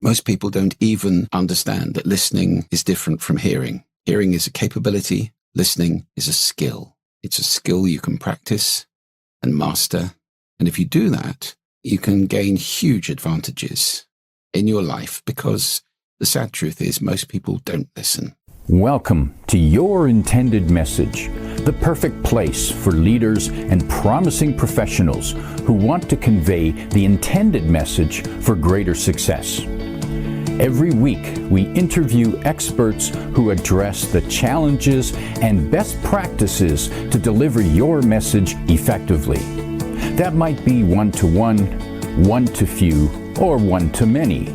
Most people don't even understand that listening is different from hearing. Hearing is a capability. Listening is a skill. It's a skill you can practice and master. And if you do that, you can gain huge advantages in your life, because the sad truth is most people don't listen. Welcome to Your Intended Message, the perfect place for leaders and promising professionals who want to convey the intended message for greater success. Every week, we interview experts who address the challenges and best practices to deliver your message effectively. That might be one-to-one, one-to-few, or one-to-many.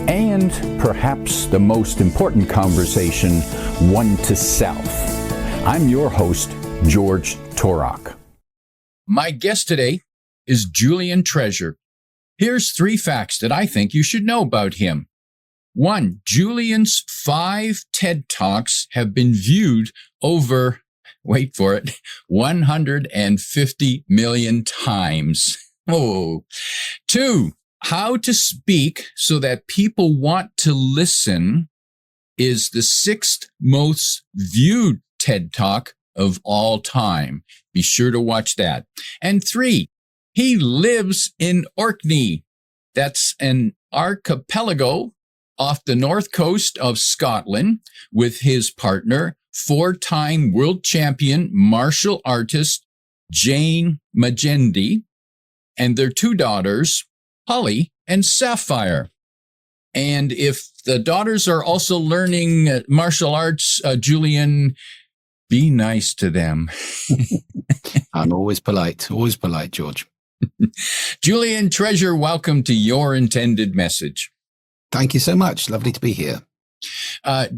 And perhaps the most important conversation, one-to-self. I'm your host, George Torok. My guest today is Julian Treasure. Here's 3 facts that I think you should know about him. 1, Julian's 5 TED Talks have been viewed over, wait for it, 150 million times. Oh. 2, how to speak so that people want to listen is the 6th most viewed TED Talk of all time. Be sure to watch that. And 3, he lives in Orkney. That's an archipelago off the north coast of Scotland with his partner, 4-time world champion martial artist Jane Magendie, and their 2 daughters, Holly and Sapphire. And if the daughters are also learning martial arts, Julian, be nice to them. I'm always polite, George. Julian Treasure, welcome to Your Intended Message. Thank you so much. Lovely to be here.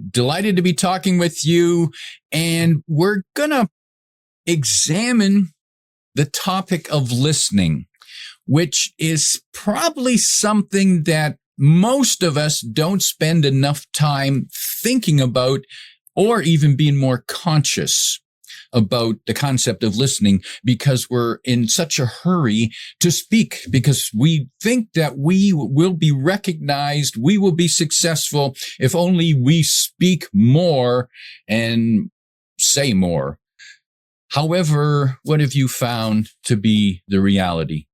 Delighted to be talking with you. And we're going to examine the topic of listening, which is probably something that most of us don't spend enough time thinking about or even being more conscious about the concept of listening, because we're in such a hurry to speak, because we think that we will be recognized, we will be successful if only we speak more and say more. However, what have you found to be the reality?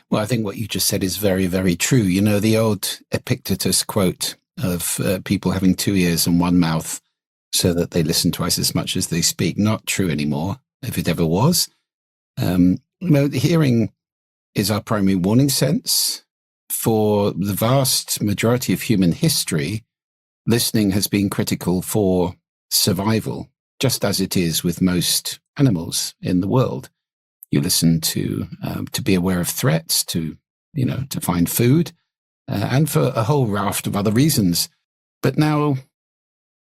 Well, I think what you just said is very, very true. You know, the old Epictetus quote of people having 2 ears and 1 mouth so that they listen twice as much as they speak. Not true anymore, if it ever was. Hearing is our primary warning sense. For the vast majority of human history, listening has been critical for survival, just as it is with most animals in the world. You listen to be aware of threats, to find food, and for a whole raft of other reasons. But now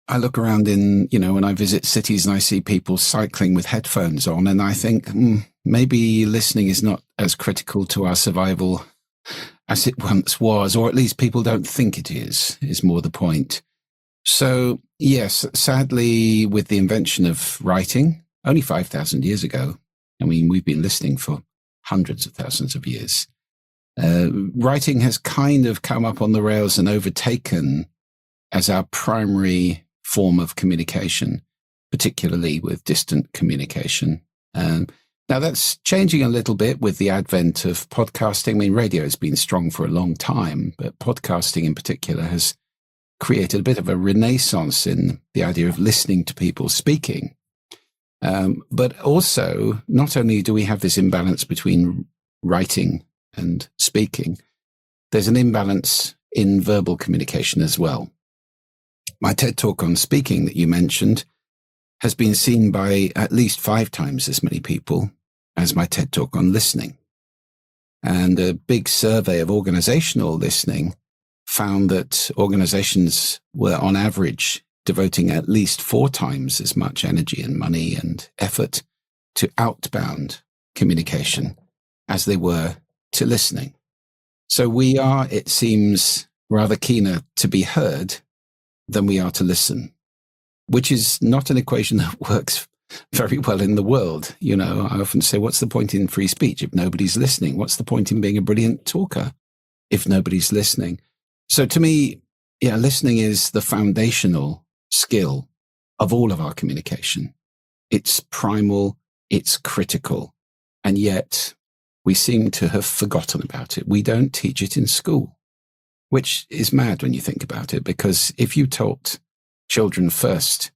I look around when I visit cities and I see people cycling with headphones on, and I think maybe listening is not as critical to our survival as it once was, or at least people don't think it is more the point. So yes, sadly, with the invention of writing, only 5,000 years ago, I mean, we've been listening for hundreds of thousands of years. Writing has kind of come up on the rails and overtaken as our primary form of communication, particularly with distant communication. Now that's changing a little bit with the advent of podcasting. I mean, radio has been strong for a long time, but podcasting in particular has created a bit of a renaissance in the idea of listening to people speaking. But also, not only do we have this imbalance between writing and speaking, there's an imbalance in verbal communication as well. My TED Talk on speaking that you mentioned has been seen by at least 5 times as many people as my TED Talk on listening. And a big survey of organizational listening found that organizations were on average devoting at least 4 times as much energy and money and effort to outbound communication as they were to listening. So we are, it seems, rather keener to be heard than we are to listen, which is not an equation that works very well in the world. You know, I often say, what's the point in free speech if nobody's listening? What's the point in being a brilliant talker if nobody's listening? So to me, yeah, listening is the foundational skill of all of our communication. It's primal, it's critical, and yet we seem to have forgotten about it. We don't teach it in school, which is mad when you think about it, because if you taught children first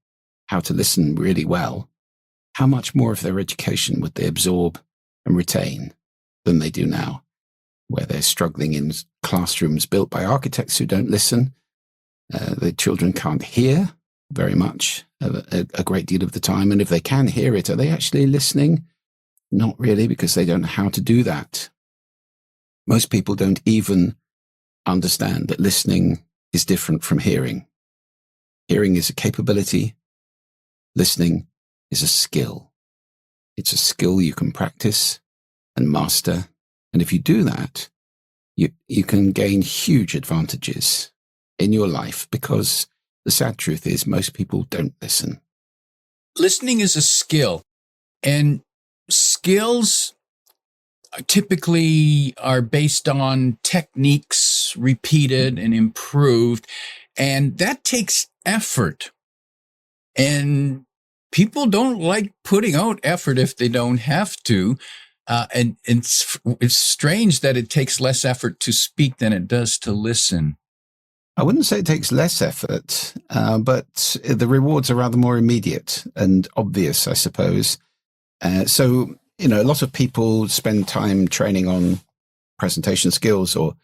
how to listen really well, how much more of their education would they absorb and retain than they do now, where they're struggling in classrooms built by architects who don't listen. The children can't hear very much a great deal of the time. And if they can hear it, are they actually listening? Not really, because they don't know how to do that. Most people don't even understand that listening is different from hearing. Hearing is a capability. Listening is a skill. It's a skill you can practice and master. And if you do that, you can gain huge advantages in your life, because the sad truth is most people don't listen. Listening is a skill, and skills typically are based on techniques repeated and improved, and that takes effort. And people don't like putting out effort if they don't have to. And it's strange that it takes less effort to speak than it does to listen. I wouldn't say it takes less effort, but the rewards are rather more immediate and obvious, I suppose. So, a lot of people spend time training on presentation skills or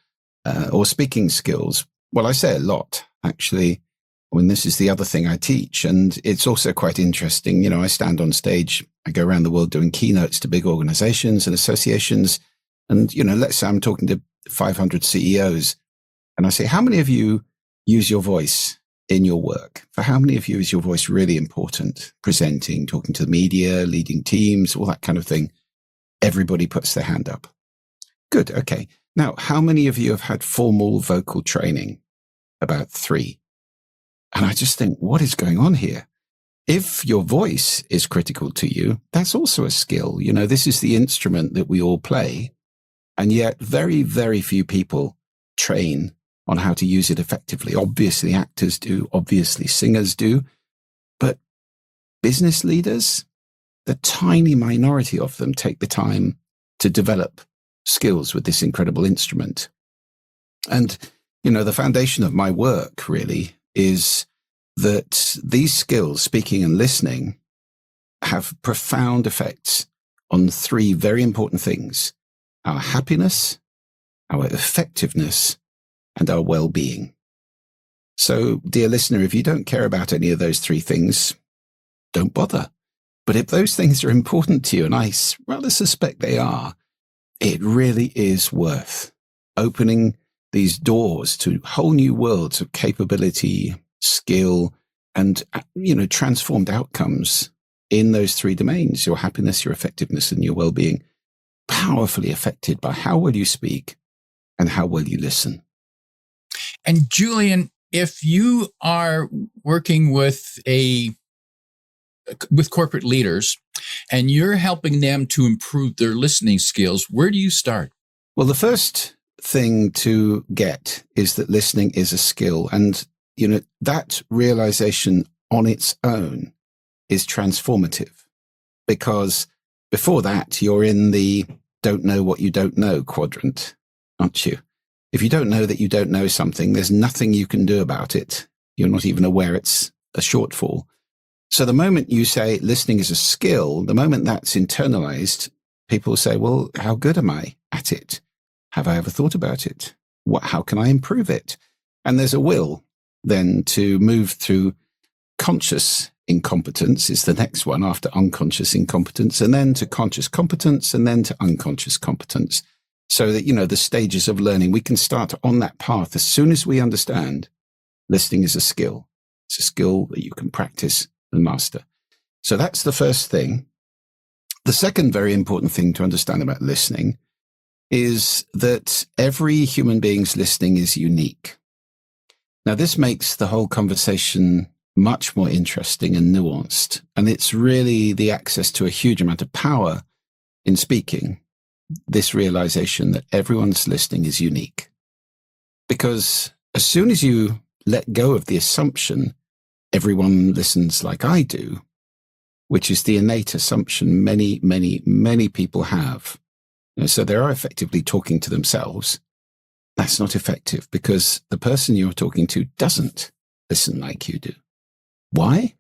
speaking skills. Well, I say a lot, actually, when this is the other thing I teach. And it's also quite interesting. I stand on stage, I go around the world doing keynotes to big organizations and associations. And, let's say I'm talking to 500 CEOs. And I say, how many of you use your voice in your work? For how many of you is your voice really important? Presenting, talking to the media, leading teams, all that kind of thing. Everybody puts their hand up. Good. Okay. Now, how many of you have had formal vocal training? About 3. And I just think, what is going on here? If your voice is critical to you, that's also a skill. This is the instrument that we all play. And yet very, very few people train on how to use it effectively. Obviously, actors do. Obviously, singers do. But business leaders, the tiny minority of them take the time to develop skills with this incredible instrument. And, the foundation of my work really is that these skills, speaking and listening, have profound effects on 3 very important things: our happiness, our effectiveness, and our well-being. So, dear listener, if you don't care about any of those 3 things, don't bother. But if those things are important to you, and I rather suspect they are, it really is worth opening these doors to whole new worlds of capability, skill, and, transformed outcomes in those 3 domains: your happiness, your effectiveness, and your well-being, powerfully affected by how well you speak and how well you listen. And Julian, if you are working with corporate leaders and you're helping them to improve their listening skills, where do you start? Well, the first thing to get is that listening is a skill. And, that realization on its own is transformative, because before that, you're in the don't know what you don't know quadrant, aren't you? If you don't know that you don't know something, there's nothing you can do about it. You're not even aware it's a shortfall. So the moment you say listening is a skill, the moment that's internalized, people say, well, how good am I at it? Have I ever thought about it? How can I improve it? And there's a will then to move through conscious incompetence is the next one after unconscious incompetence, and then to conscious competence, and then to unconscious competence. So that, the stages of learning, we can start on that path as soon as we understand listening is a skill. It's a skill that you can practice and master. So that's the first thing. The second very important thing to understand about listening is that every human being's listening is unique. Now, this makes the whole conversation much more interesting and nuanced. And it's really the access to a huge amount of power in speaking, this realization that everyone's listening is unique. Because as soon as you let go of the assumption everyone listens like I do, which is the innate assumption many people have. So they are effectively talking to themselves. That's not effective because the person you're talking to doesn't listen like you do. Why?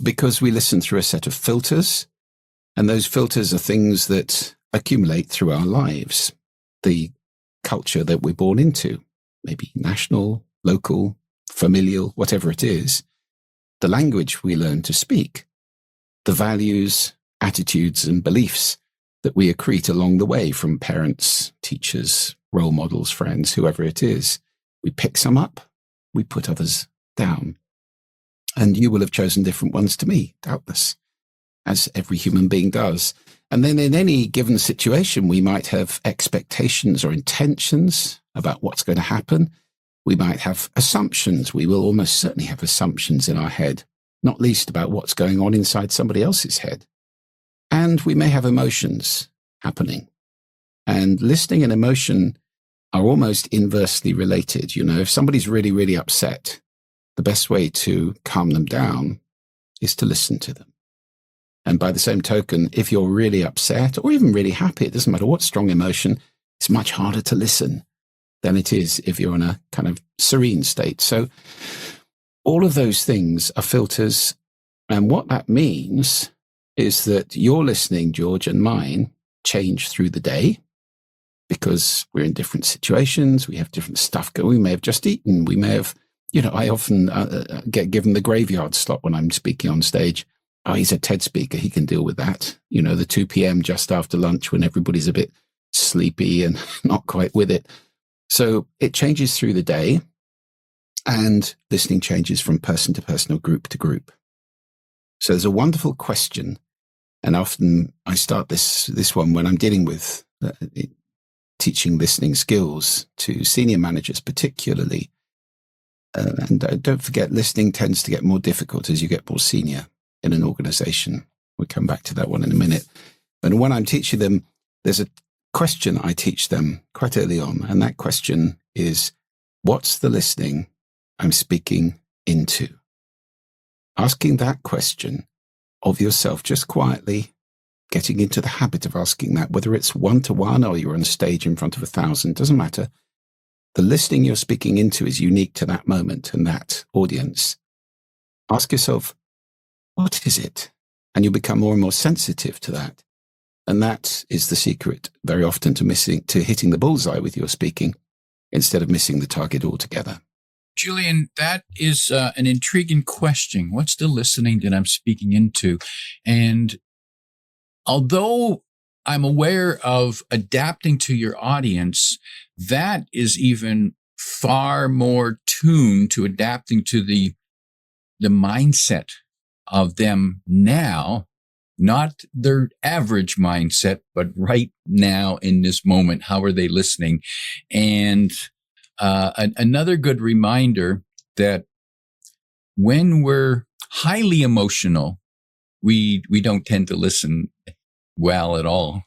Because we listen through a set of filters, and those filters are things that accumulate through our lives. The culture that we're born into, maybe national, local, familial, whatever it is, the language we learn to speak, the values, attitudes, and beliefs that we accrete along the way from parents, teachers, role models, friends, whoever it is. We pick some up, we put others down. And you will have chosen different ones to me, doubtless, as every human being does. And then in any given situation, we might have expectations or intentions about what's going to happen. We might have assumptions. We will almost certainly have assumptions in our head, not least about what's going on inside somebody else's head. And we may have emotions happening. And listening and emotion are almost inversely related. If somebody's really, really upset, the best way to calm them down is to listen to them. And by the same token, if you're really upset or even really happy, it doesn't matter what strong emotion, it's much harder to listen than it is if you're in a kind of serene state. So all of those things are filters. And what that means is that your listening, George, and mine change through the day because we're in different situations. We have different stuff going. We may have just eaten. We may have, I often get given the graveyard slot when I'm speaking on stage. Oh, he's a TED speaker. He can deal with that. The 2 p.m. just after lunch when everybody's a bit sleepy and not quite with it. So it changes through the day, and listening changes from person to person or group to group. So there's a wonderful question, and often I start this one when I'm dealing with teaching listening skills to senior managers particularly. And don't forget, listening tends to get more difficult as you get more senior in an organization. We'll come back to that one in a minute. And when I'm teaching them, there's a question I teach them quite early on, and that question is, what's the listening I'm speaking into? Asking that question of yourself, just quietly getting into the habit of asking that, whether it's one-to-one or you're on stage in front of 1,000, doesn't matter. The listening you're speaking into is unique to that moment and that audience. Ask yourself, what is it? And you'll become more and more sensitive to that. And that is the secret very often to hitting the bullseye with your speaking instead of missing the target altogether. Julian, that is an intriguing question. What's the listening that I'm speaking into? And although I'm aware of adapting to your audience, that is even far more tuned to adapting to the mindset of them now, not their average mindset, but right now in this moment. How are they listening? And another good reminder that when we're highly emotional, we don't tend to listen well at all.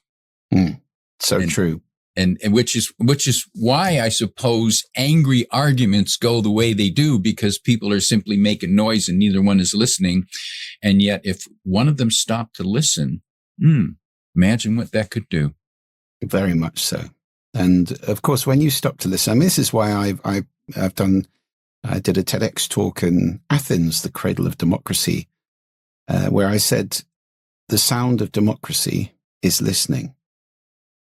True. And which is why I suppose angry arguments go the way they do, because people are simply making noise and neither one is listening. And yet if one of them stopped to listen, imagine what that could do. Very much so. And of course, when you stop to listen, this is why I did a TEDx talk in Athens, the cradle of democracy, where I said the sound of democracy is listening.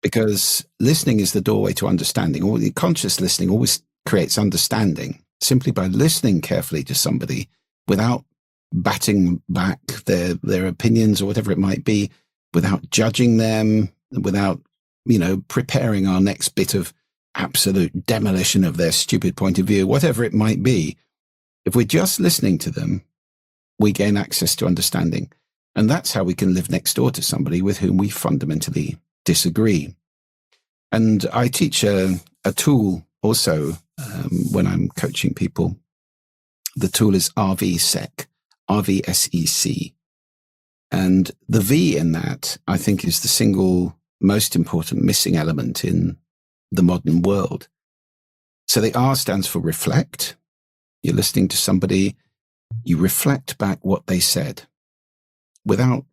Because listening is the doorway to understanding. Or conscious listening always creates understanding simply by listening carefully to somebody without batting back their opinions or whatever it might be, without judging them, without, preparing our next bit of absolute demolition of their stupid point of view, whatever it might be. If we're just listening to them, we gain access to understanding. And that's how we can live next door to somebody with whom we fundamentally disagree. And I teach a tool also when I'm coaching people. The tool is RVSEC, RVSEC. And the V in that, I think, is the single most important missing element in the modern world. So the R stands for reflect. You're listening to somebody, you reflect back what they said without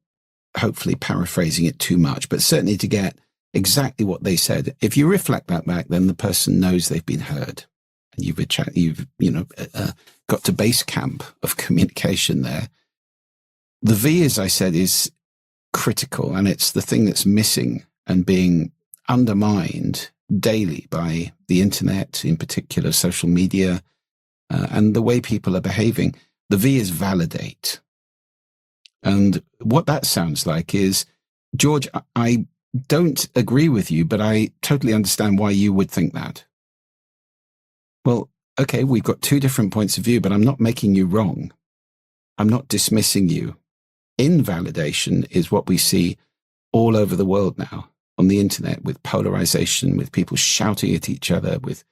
hopefully paraphrasing it too much, but certainly to get exactly what they said. If you reflect that back, then the person knows they've been heard. And you've got to base camp of communication there. The V, as I said, is critical, and it's the thing that's missing and being undermined daily by the internet, in particular social media, and the way people are behaving. The V is validate. And what that sounds like is, George, I don't agree with you, but I totally understand why you would think that. Well, okay, we've got two different points of view, but I'm not making you wrong. I'm not dismissing you. Invalidation is what we see all over the world now on the internet, with polarization, with people shouting at each other, with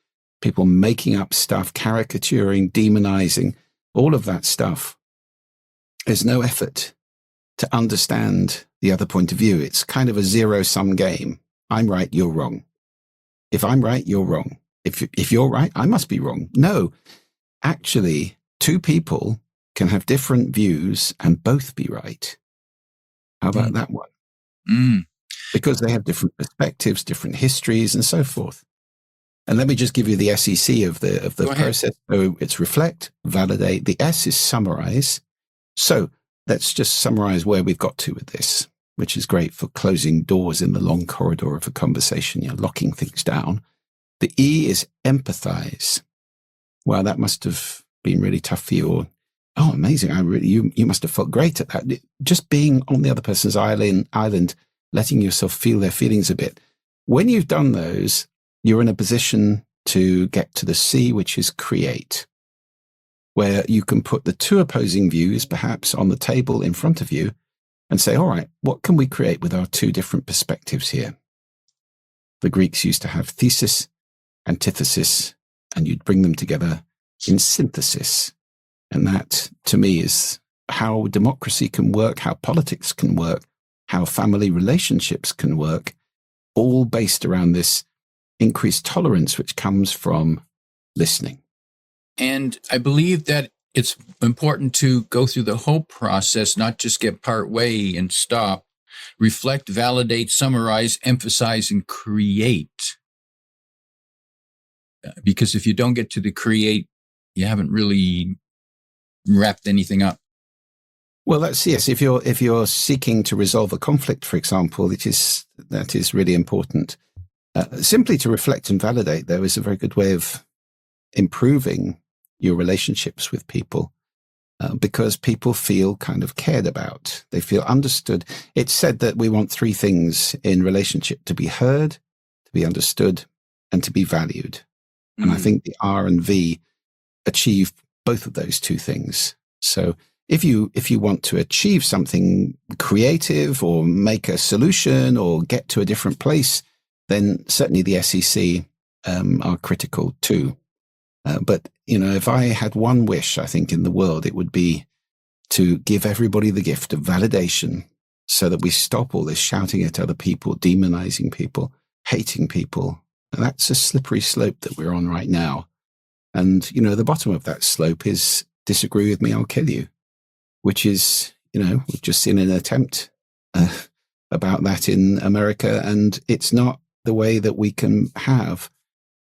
people making up stuff, caricaturing, demonizing, all of that stuff. There's no effort to understand the other point of view. It's kind of a zero-sum game. I'm right, you're wrong. If I'm right, you're wrong. If you're right, I must be wrong. No, actually, two people can have different views and both be right. How about that one? Because they have different perspectives, different histories, and so forth. And let me just give you the SEC of the process. So it's reflect, validate. The S is summarize. So let's just summarize where we've got to with this, which is great for closing doors in the long corridor of a conversation, locking things down. The E is empathize. Wow, that must have been really tough for you. Or, oh, amazing. You must have felt great at that. Just being on the other person's island, letting yourself feel their feelings a bit. When you've done those, you're in a position to get to the C, which is create, where you can put the two opposing views perhaps on the table in front of you and say, all right, what can we create with our two different perspectives here? The Greeks used to have thesis, antithesis, and you'd bring them together in synthesis. And that, to me, is how democracy can work, how politics can work, how family relationships can work, all based around this increased tolerance which comes from listening. And I believe that it's important to go through the whole process, not just get part way and stop. Reflect, validate, summarize, emphasize, and create. Because if you don't get to the create, you haven't really wrapped anything up. Well, yes. If you're seeking to resolve a conflict, for example, that is really important. Simply to reflect and validate, though, is a very good way of improving your relationships with people, because people feel kind of cared about. They feel understood. It's said that we want three things in relationship: to be heard, to be understood, and to be valued. And I think the R and V achieve both of those two things. So if you want to achieve something creative or make a solution or get to a different place, then certainly the SEC are critical too. But, if I had one wish, I think, in the world, it would be to give everybody the gift of validation so that we stop all this shouting at other people, demonizing people, hating people. And that's a slippery slope that we're on right now. And, the bottom of that slope is disagree with me, I'll kill you, which is, we've just seen an attempt about that in America. And it's not the way that we can have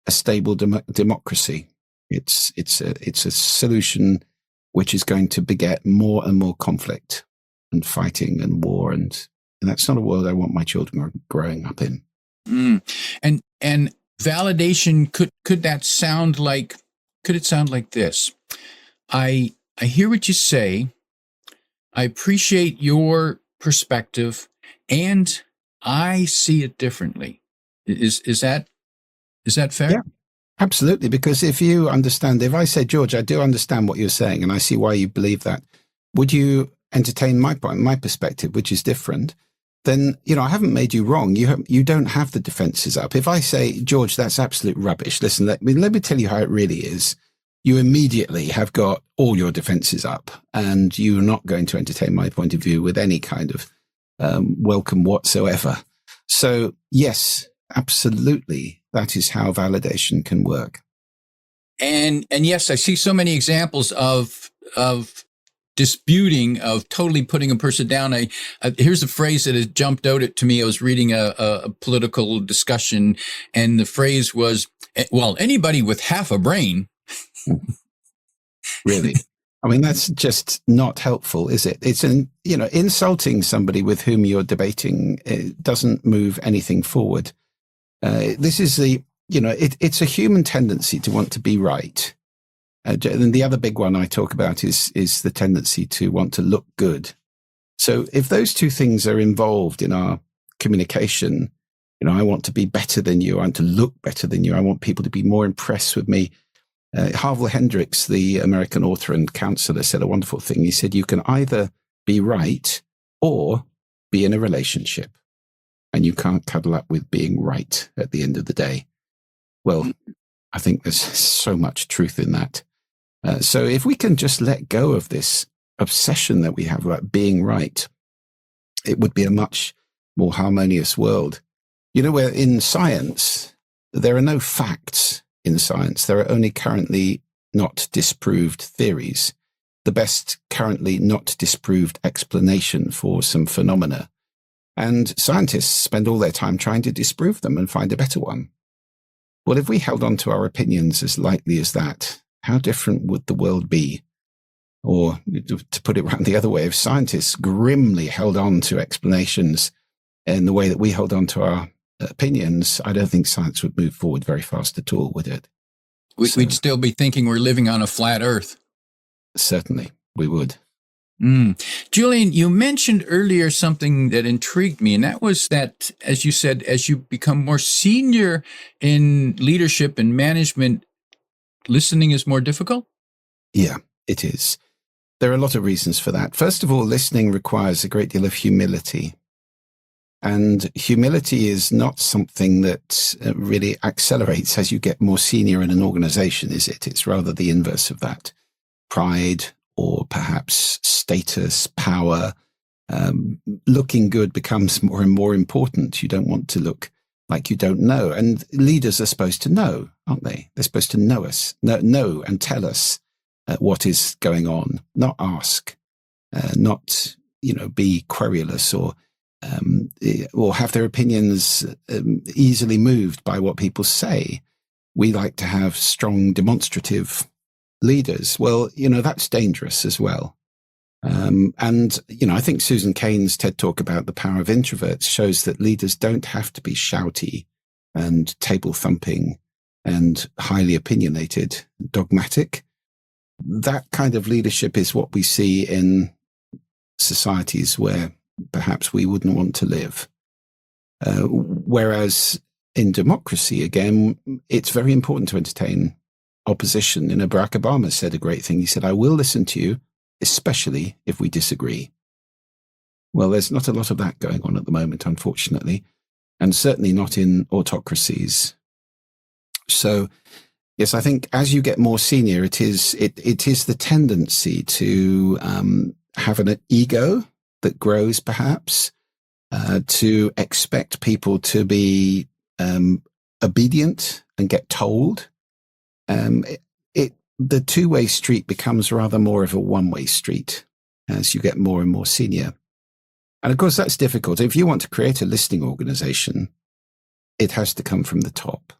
a stable democracy. It's a solution which is going to beget more and more conflict and fighting and war, and that's not a world I want my children growing up in. And validation, could that sound like? Could it sound like this? I hear what you say. I appreciate your perspective, and I see it differently. Is that fair? Yeah, absolutely. Because if you understand, if I say, George, I do understand what you're saying, and I see why you believe that, would you entertain my point, my perspective, which is different? Then, I haven't made you wrong. You don't have the defenses up. If I say, George, that's absolute rubbish. Listen, let me tell you how it really is. You immediately have got all your defenses up, and you're not going to entertain my point of view with any kind of welcome whatsoever. So, yes, absolutely, that is how validation can work. And yes, I see so many examples of disputing, of totally putting a person down. Here's a phrase that has jumped out to me. I was reading a political discussion, and the phrase was, well, anybody with half a brain. Really? I mean, that's just not helpful, is it? It's insulting somebody with whom you're debating. It doesn't move anything forward. This is it's a human tendency to want to be right. And the other big one I talk about is the tendency to want to look good. So if those two things are involved in our communication, I want to be better than you. I want to look better than you. I want people to be more impressed with me. Harville Hendricks, the American author and counselor, said a wonderful thing. He said, you can either be right or be in a relationship, and you can't cuddle up with being right at the end of the day. Well, I think there's so much truth in that. So if we can just let go of this obsession that we have about being right, it would be a much more harmonious world. Where in science, there are no facts in science. There are only currently not disproved theories, the best currently not disproved explanation for some phenomena. And scientists spend all their time trying to disprove them and find a better one. Well, if we held on to our opinions as lightly as that, how different would the world be? Or to put it around the other way, if scientists grimly held on to explanations in the way that we hold on to our opinions, I don't think science would move forward very fast at all, would it? We'd still be thinking we're living on a flat earth. Certainly, we would. Julian, you mentioned earlier something that intrigued me, and that was that, as you said, as you become more senior in leadership and management, listening is more difficult? Yeah, it is. There are a lot of reasons for that. First of all, listening requires a great deal of humility. And humility is not something that really accelerates as you get more senior in an organization, is it? It's rather the inverse of that. Pride, or perhaps status, power, looking good becomes more and more important. You don't want to look like you don't know. And leaders are supposed to know, aren't they? They're supposed to know us, know and tell us what is going on, not ask, not, be querulous or have their opinions easily moved by what people say. We like to have strong, demonstrative leaders. Well, that's dangerous as well. I think Susan Cain's TED Talk about the power of introverts shows that leaders don't have to be shouty and table thumping and highly opinionated, dogmatic. That kind of leadership is what we see in societies where perhaps we wouldn't want to live. Whereas in democracy, again, it's very important to entertain opposition. Barack Obama said a great thing. He said, I will listen to you, especially if we disagree. Well, there's not a lot of that going on at the moment, unfortunately, and certainly not in autocracies. So, yes, I think as you get more senior, it is the tendency to have an ego that grows, perhaps, to expect people to be obedient and get told. The two-way street becomes rather more of a one-way street as you get more and more senior. And of course, that's difficult. If you want to create a listening organization, it has to come from the top.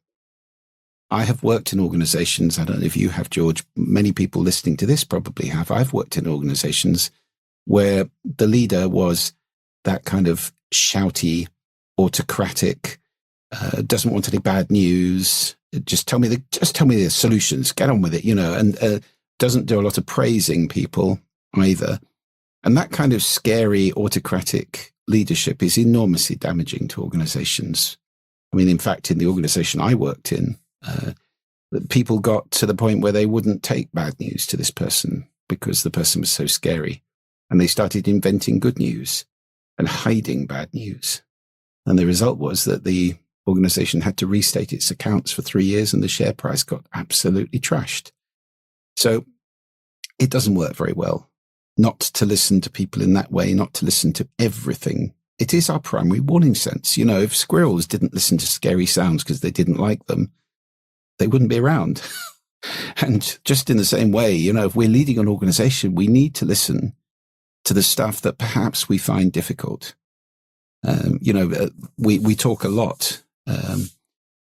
I have worked in organizations, I don't know if you have, George, many people listening to this probably have. I've worked in organizations where the leader was that kind of shouty, autocratic, doesn't want any bad news. Just tell me the solutions. Get on with it, and doesn't do a lot of praising people either. And that kind of scary, autocratic leadership is enormously damaging to organizations. I mean, in fact, in the organization I worked in, people got to the point where they wouldn't take bad news to this person because the person was so scary. And they started inventing good news and hiding bad news. And the result was that the organization had to restate its accounts for 3 years and the share price got absolutely trashed. So it doesn't work very well not to listen to people in that way, not to listen to everything. It is our primary warning sense. If squirrels didn't listen to scary sounds because they didn't like them, they wouldn't be around. And just in the same way, if we're leading an organization, we need to listen to the stuff that perhaps we find difficult. We talk a lot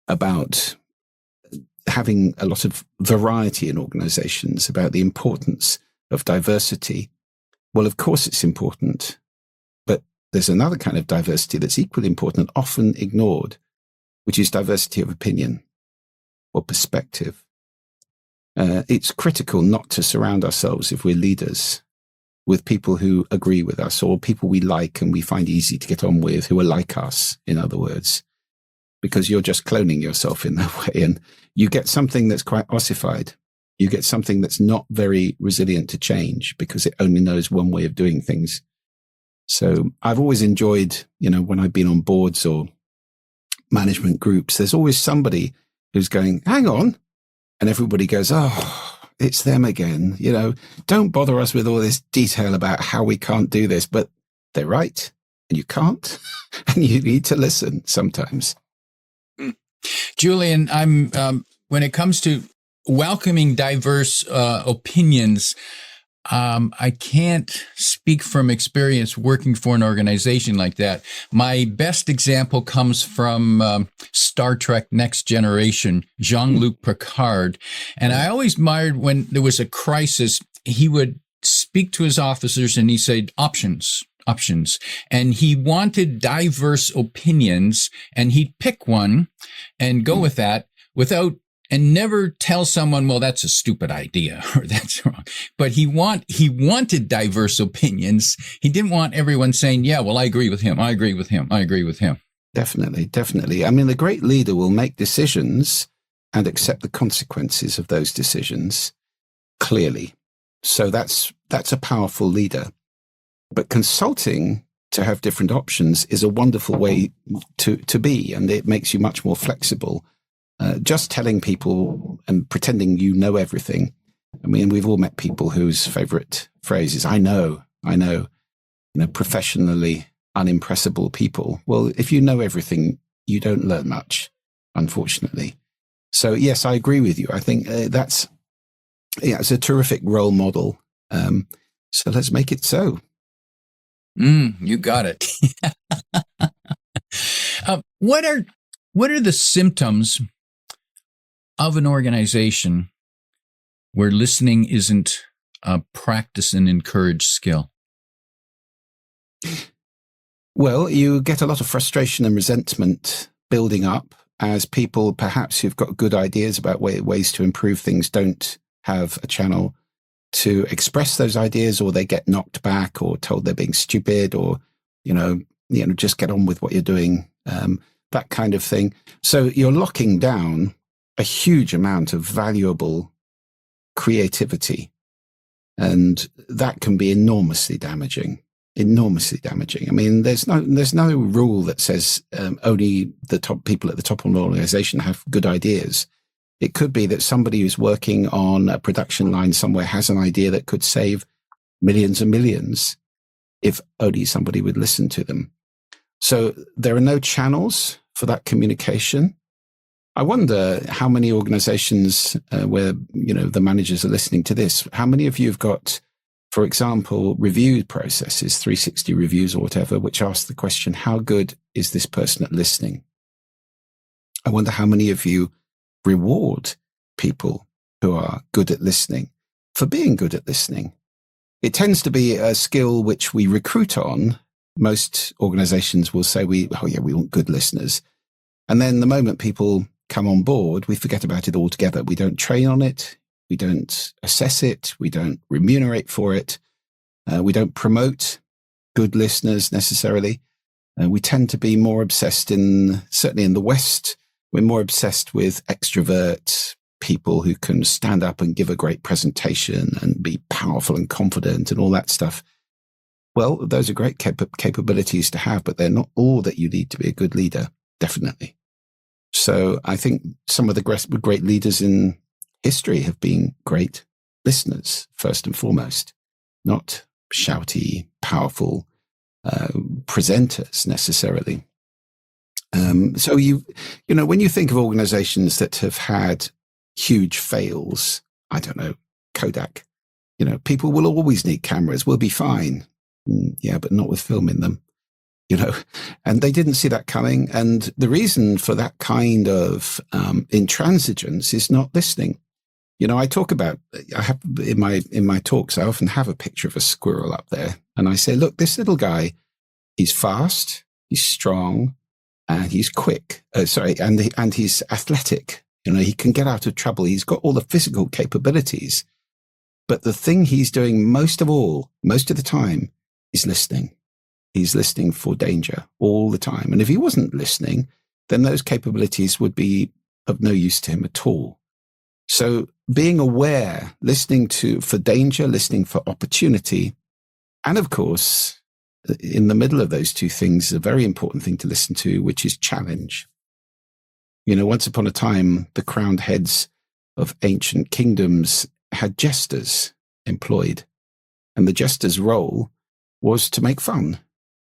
about having a lot of variety in organizations, about the importance of diversity. Well, of course it's important, but there's another kind of diversity that's equally important, often ignored, which is diversity of opinion or perspective. It's critical not to surround ourselves, if we're leaders, with people who agree with us or people we like and we find easy to get on with, who are like us, in other words, because you're just cloning yourself in that way. And you get something that's quite ossified. You get something that's not very resilient to change because it only knows one way of doing things. So I've always enjoyed, when I've been on boards or management groups, there's always somebody who's going, hang on. And everybody goes, oh, it's them again. Don't bother us with all this detail about how we can't do this, but they're right. And you can't, and you need to listen sometimes. Julian, when it comes to welcoming diverse opinions, I can't speak from experience working for an organization like that. My best example comes from Star Trek Next Generation, Jean-Luc Picard. And I always admired when there was a crisis, he would speak to his officers and he said, options. And he wanted diverse opinions, and he'd pick one and go with that and never tell someone, well, that's a stupid idea or that's wrong. But he wanted diverse opinions. He didn't want everyone saying, yeah, well, I agree with him. I agree with him. I agree with him. Definitely. I mean, the great leader will make decisions and accept the consequences of those decisions clearly. So that's a powerful leader. But consulting to have different options is a wonderful way to be, and it makes you much more flexible. Just telling people and pretending you know everything. I mean, we've all met people whose favorite phrase is, I know, professionally unimpressible people. Well, if you know everything, you don't learn much, unfortunately. So yes, I agree with you. I think it's a terrific role model. So let's make it so. You got it. What are the symptoms of an organization where listening isn't a practice and encouraged skill? Well, you get a lot of frustration and resentment building up as people, perhaps who've got good ideas about ways to improve things, don't have a channel to express those ideas, or they get knocked back or told they're being stupid, or, just get on with what you're doing, that kind of thing. So you're locking down a huge amount of valuable creativity, and that can be enormously damaging. I mean, there's no rule that says only the top people at the top of an organization have good ideas. It could be that somebody who's working on a production line somewhere has an idea that could save millions and millions if only somebody would listen to them. So there are no channels for that communication. I wonder how many organizations where, the managers are listening to this, how many of you have got, for example, review processes, 360 reviews or whatever, which ask the question, how good is this person at listening? I wonder how many of you reward people who are good at listening for being good at listening. It tends to be a skill which we recruit on. Most organizations will say, we want good listeners. And then the moment people come on board, we forget about it altogether. We don't train on it. We don't assess it. We don't remunerate for it. We don't promote good listeners necessarily. We tend to be more obsessed certainly in the West, we're more obsessed with extrovert people who can stand up and give a great presentation and be powerful and confident and all that stuff. Well, those are great capabilities to have, but they're not all that you need to be a good leader, definitely. So I think some of the great leaders in history have been great listeners, first and foremost, not shouty, powerful presenters necessarily. So when you think of organizations that have had huge fails, I don't know, Kodak, people will always need cameras. We'll be fine. Yeah, but not with film in them, and they didn't see that coming. And the reason for that kind of intransigence is not listening. I talk about, I have in my talks, I often have a picture of a squirrel up there, and I say, look, this little guy, he's fast, he's strong, and he's quick. And he's athletic. He can get out of trouble. He's got all the physical capabilities. But the thing he's doing most of the time, is listening. He's listening for danger all the time. And if he wasn't listening, then those capabilities would be of no use to him at all. So being aware, listening for danger, listening for opportunity, and of course, in the middle of those two things, a very important thing to listen to, which is challenge. Once upon a time, the crowned heads of ancient kingdoms had jesters employed, and the jester's role was to make fun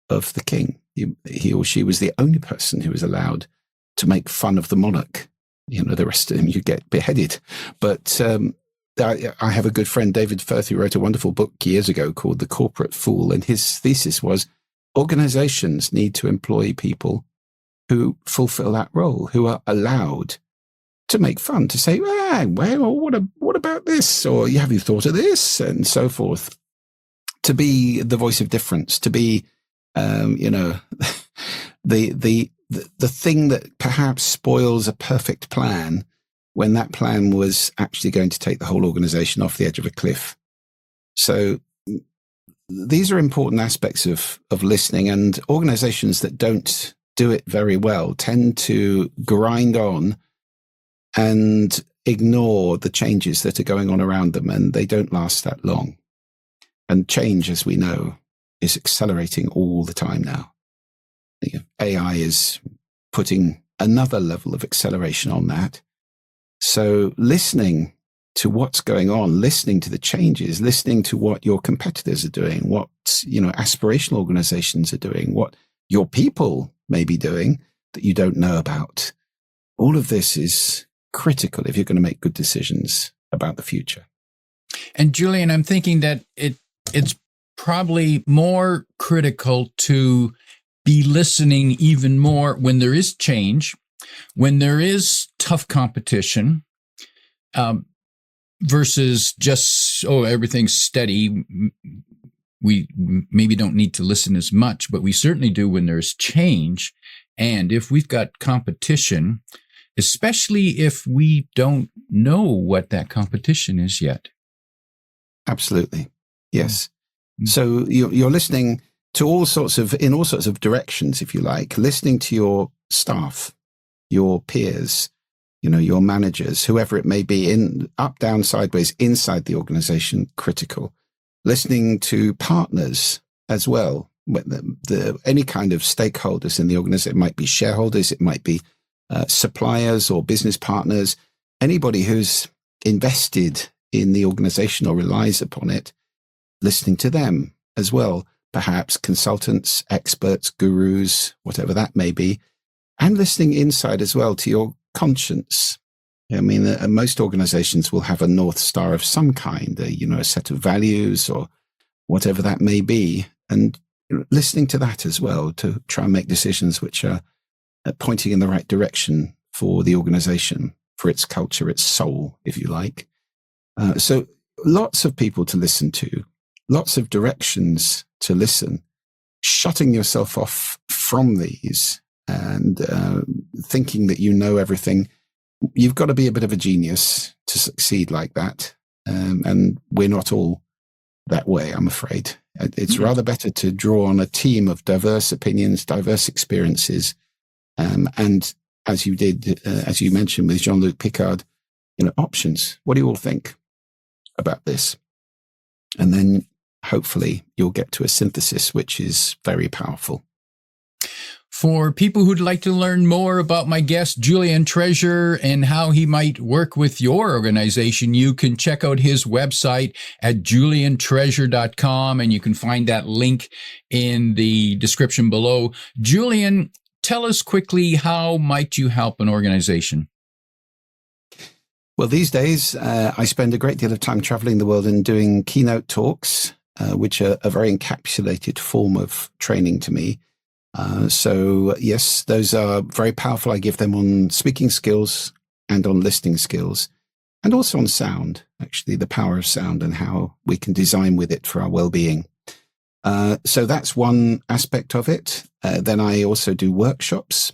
of the king. He or she was the only person who was allowed to make fun of the monarch. The rest of them, you get beheaded. But I have a good friend, David Firth, who wrote a wonderful book years ago called The Corporate Fool. And his thesis was organizations need to employ people who fulfill that role, who are allowed to make fun, to say, well, what about this? Or have you thought of this? And so forth. To be the voice of difference, to be, the thing that perhaps spoils a perfect plan when that plan was actually going to take the whole organization off the edge of a cliff. So these are important aspects of listening, and organizations that don't do it very well tend to grind on and ignore the changes that are going on around them, and they don't last that long. And change, as we know, is accelerating all the time now. AI is putting another level of acceleration on that. So listening to what's going on, listening to the changes, listening to what your competitors are doing, what, aspirational organizations are doing, what your people may be doing that you don't know about. All of this is critical if you're going to make good decisions about the future. And Julian, I'm thinking that it's probably more critical to be listening even more when there is change, when there is tough competition, versus just, everything's steady. We maybe don't need to listen as much, but we certainly do when there's change. And if we've got competition, especially if we don't know what that competition is yet. Absolutely. Yes. Mm-hmm. So you're listening to in all sorts of directions, if you like, listening to your staff, your peers, your managers, whoever it may be, in up, down, sideways, inside the organization, critical. Listening to partners as well, any kind of stakeholders in the organization. It might be shareholders, it might be suppliers or business partners, anybody who's invested in the organization or relies upon it, listening to them as well. Perhaps consultants, experts, gurus, whatever that may be, and listening inside as well to your conscience. I mean, most organizations will have a North Star of some kind, a set of values or whatever that may be, and listening to that as well to try and make decisions which are pointing in the right direction for the organization, for its culture, its soul, if you like. So lots of people to listen to, lots of directions to listen, shutting yourself off from these and thinking that you know everything. You've got to be a bit of a genius to succeed like that. And we're not all that way, I'm afraid. It's rather better to draw on a team of diverse opinions, diverse experiences. And as you did, as you mentioned with Jean-Luc Picard, options. What do you all think about this? And then hopefully you'll get to a synthesis, which is very powerful. For people who'd like to learn more about my guest, Julian Treasure, and how he might work with your organization, you can check out his website at juliantreasure.com, and you can find that link in the description below. Julian, tell us quickly, how might you help an organization? Well, these days, I spend a great deal of time traveling the world and doing keynote talks, which are a very encapsulated form of training to me. So yes, those are very powerful. I give them on speaking skills and on listening skills, and also on sound, actually, the power of sound and how we can design with it for our well-being. So that's one aspect of it. Then I also do workshops,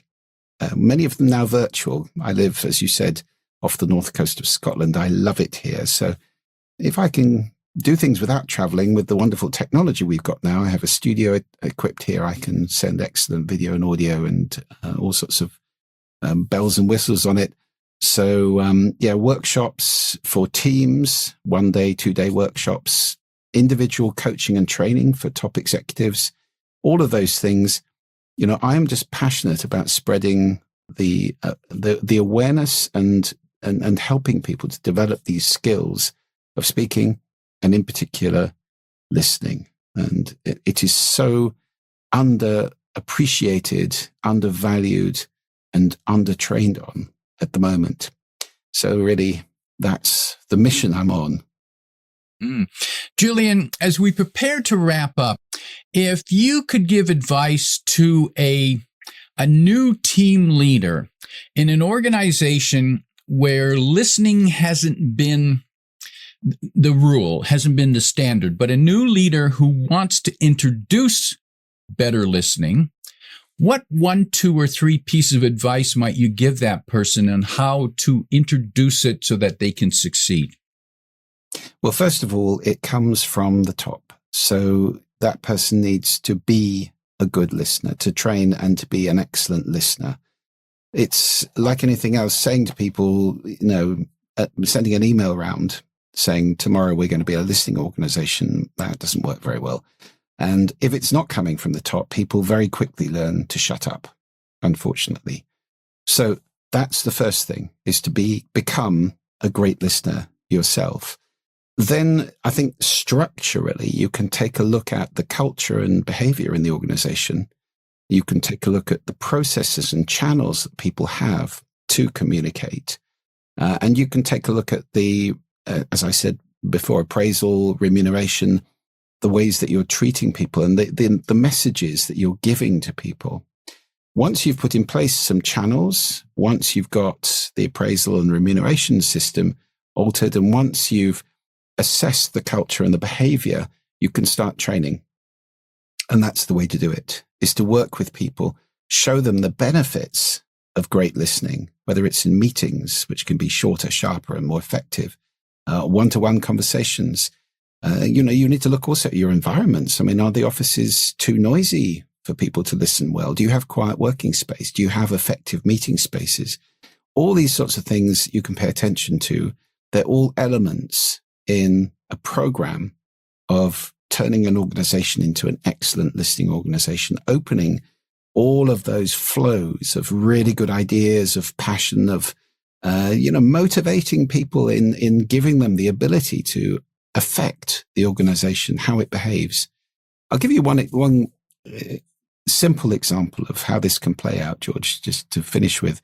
many of them now virtual. I live, as you said, off the north coast of Scotland. I love it here. So if I can do things without traveling with the wonderful technology we've got now, I have a studio equipped here. I can send excellent video and audio and all sorts of bells and whistles on it. So workshops for teams, 1 day, 2 day workshops, individual coaching and training for top executives, all of those things. You know, I am just passionate about spreading the awareness and helping people to develop these skills of speaking, and in particular, listening. And it is so underappreciated, undervalued, and undertrained on at the moment. So really, that's the mission I'm on. Julian, as we prepare to wrap up, if you could give advice to a new team leader in an organization where listening hasn't been the rule, hasn't been the standard, but a new leader who wants to introduce better listening, what 1, 2, or 3 pieces of advice might you give that person on how to introduce it so that they can succeed? Well, first of all, it comes from the top. So that person needs to be a good listener, to train and to be an excellent listener. It's like anything else, saying to people, sending an email around saying tomorrow we're going to be a listening organization, that doesn't work very well. And if it's not coming from the top, people very quickly learn to shut up, unfortunately. So that's the first thing, is to become a great listener yourself. Then I think structurally, you can take a look at the culture and behavior in the organization. You can take a look at the processes and channels that people have to communicate. And you can take a look at the, as I said before, appraisal, remuneration, the ways that you're treating people and the messages that you're giving to people. Once you've put in place some channels, once you've got the appraisal and remuneration system altered, and once you've assessed the culture and the behavior, you can start training. And that's the way to do it, is to work with people, show them the benefits of great listening, whether it's in meetings, which can be shorter, sharper, and more effective, one-to-one conversations. You need to look also at your environments. I mean, are the offices too noisy for people to listen well? Do you have quiet working space? Do you have effective meeting spaces? All these sorts of things you can pay attention to. They're all elements in a program of turning an organization into an excellent listening organization, opening all of those flows of really good ideas, of passion, of, motivating people in giving them the ability to affect the organization, how it behaves. I'll give you one simple example of how this can play out, George, just to finish with.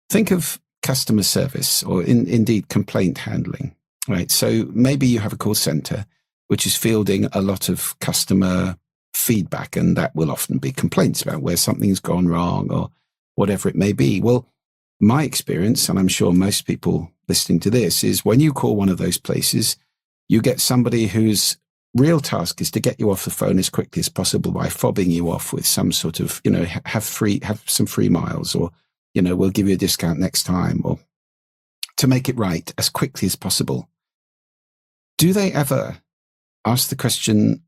Think of customer service, or indeed complaint handling, right? So maybe you have a call center which is fielding a lot of customer feedback, and that will often be complaints about where something's gone wrong or whatever it may be. Well, my experience, and I'm sure most people listening to this, is when you call one of those places, you get somebody whose real task is to get you off the phone as quickly as possible by fobbing you off with some sort of, have some free miles, or, we'll give you a discount next time, or to make it right as quickly as possible. Do they ever ask the question,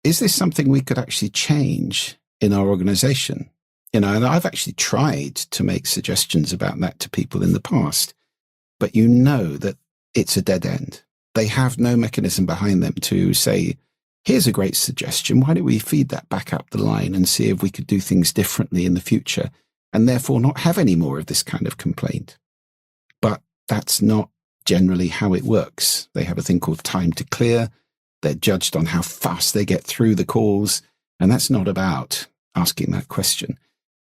is this something we could actually change in our organization? And I've actually tried to make suggestions about that to people in the past, but that it's a dead end. They have no mechanism behind them to say, here's a great suggestion. Why don't we feed that back up the line and see if we could do things differently in the future, and therefore not have any more of this kind of complaint? But that's not generally how it works. They have a thing called time to clear. They're judged on how fast they get through the calls. And that's not about asking that question.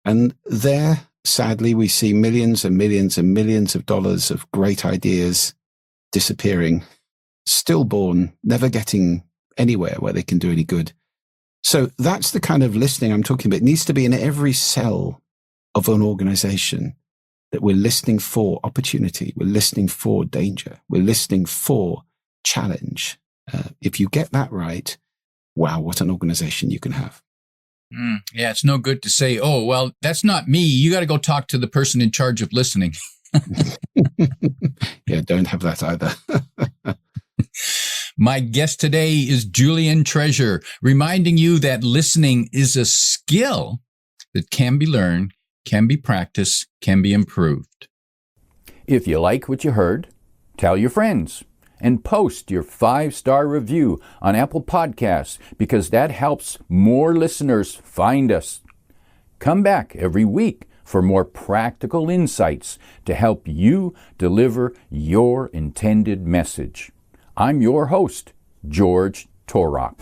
And there sadly, we see millions and millions and millions of dollars of great ideas disappearing, stillborn, never getting anywhere where they can do any good. So that's the kind of listening I'm talking about. It needs to be in every cell of an organization, that we're listening for opportunity, we're listening for danger, we're listening for challenge. If you get that right, wow, what an organization you can have. Yeah, it's no good to say, oh, well, that's not me. You got to go talk to the person in charge of listening. Yeah, don't have that either. My guest today is Julian Treasure, reminding you that listening is a skill that can be learned, can be practiced, can be improved. If you like what you heard, tell your friends and post your 5-star review on Apple Podcasts, because that helps more listeners find us. Come back every week for more practical insights to help you deliver your intended message. I'm your host, George Torok.